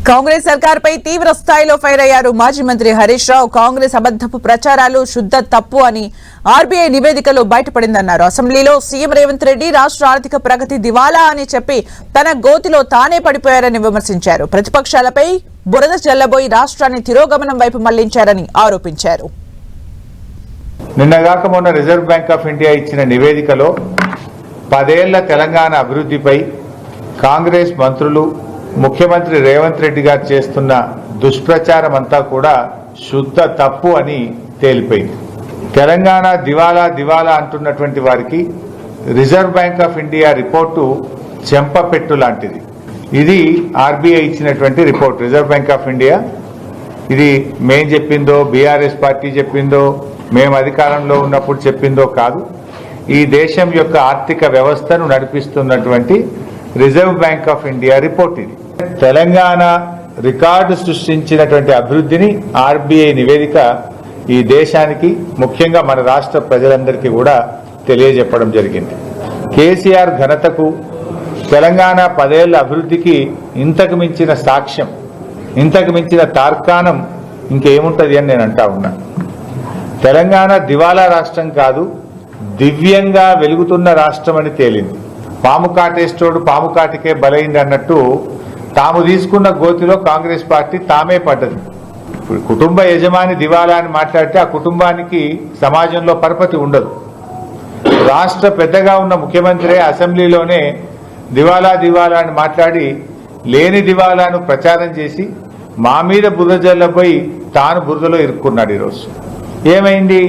కాంగ్రెస్ సర్కార్పై తీవ్ర స్థాయిలో ఫైర్ అయ్యారు మాజీ మంత్రి హరీష్ రావు. కాంగ్రెస్ అబద్ధపు ప్రచారాలు శుద్ధ తప్పు అని ఆర్బీఐ నివేదికలో బయటపడిందన్నారు. అసెంబ్లీలో సీఎం రేవంత్ రెడ్డి రాష్ట్ర ఆర్థిక ప్రగతి దివాలా అని చెప్పి తన గోతిలో తానే పడిపోయారని విమర్శించారు. ప్రతిపక్షాలపై బురద చల్లబోయి రాష్ట్రాన్ని తిరోగమనం వైపు మళ్లించారని ఆరోపించారు. నిన్నగాక మొన్న రిజర్వ్ బ్యాంక్ ఆఫ్ ఇండియా ఇచ్చిన నివేదికలో 10 ఏళ్ల తెలంగాణ అభివృద్ధిపై కాంగ్రెస్ మంత్రులు ముఖ్యమంత్రి రేవంత్ రెడ్డి గారు చేస్తున్న దుష్ప్రచారం అంతా కూడా శుద్ధ తప్పు అని తేలిపోయింది. తెలంగాణ దివాలా దివాలా అంటున్నటువంటి వారికి Reserve Bank of India report చెంపపెట్టు లాంటిది. ఇది ఆర్బీఐ ఇచ్చినటువంటి report. Reserve Bank of India ఇది మేం చెప్పిందో, బీఆర్ఎస్ పార్టీ చెప్పిందో, మేము అధికారంలో ఉన్నప్పుడు చెప్పిందో కాదు. ఈ దేశం యొక్క ఆర్థిక వ్యవస్థను నడిపిస్తున్నటువంటి Reserve Bank of India report ఇది. తెలంగాణ రికార్డు సృష్టించినటువంటి అభివృద్ధిని ఆర్బీఐ నివేదిక ఈ దేశానికి, ముఖ్యంగా మన రాష్ట్ర ప్రజలందరికీ కూడా తెలియజెప్పడం జరిగింది. కేసీఆర్ ఘనతకు, తెలంగాణ 10 ఏళ్ల అభివృద్ధికి ఇంతకు మించిన సాక్ష్యం, ఇంతకు మించిన తార్కాణం ఇంకేముంటది అని నేను అంటా ఉన్నా. తెలంగాణ దివాలా రాష్ట్రం కాదు, దివ్యంగా వెలుగుతున్న రాష్ట్రం అని తేలింది. పాము కాటేస్తోడు పాము కాటికే బలైంది అన్నట్టు తాము తీసుకున్న గోతిలో కాంగ్రెస్ పార్టీ తామే పడ్డది. ఇప్పుడు కుటుంబ యజమాని దివాలా అని మాట్లాడితే ఆ కుటుంబానికి సమాజంలో పరపతి ఉండదు. రాష్ట్ర పెద్దగా ఉన్న ముఖ్యమంత్రి అసెంబ్లీలోనే దివాలా దివాలా అని మాట్లాడి లేని దివాలాను ప్రచారం చేసి మా మీద బురద జల్లబోయి తాను బురదలో ఇరుక్కున్నాడు. ఈరోజు ఏమైంది?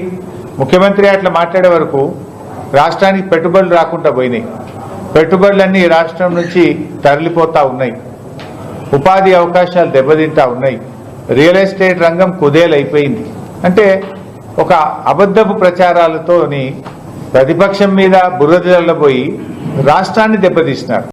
ముఖ్యమంత్రి అట్లా మాట్లాడే వరకు రాష్ట్రానికి పెట్టుబడులు రాకుండా పోయినాయి. పెట్టుబడులన్నీ రాష్ట్రం నుంచి తరలిపోతా ఉన్నాయి. ఉపాధి అవకాశాలు దెబ్బతింటా ఉన్నాయి. రియల్ ఎస్టేట్ రంగం కుదేలైపోయింది. అంటే ఒక అబద్ధపు ప్రచారాలతోని ప్రతిపక్షం మీద బురద జల్లబోయి రాష్ట్రాన్ని దెబ్బతీస్తున్నారు.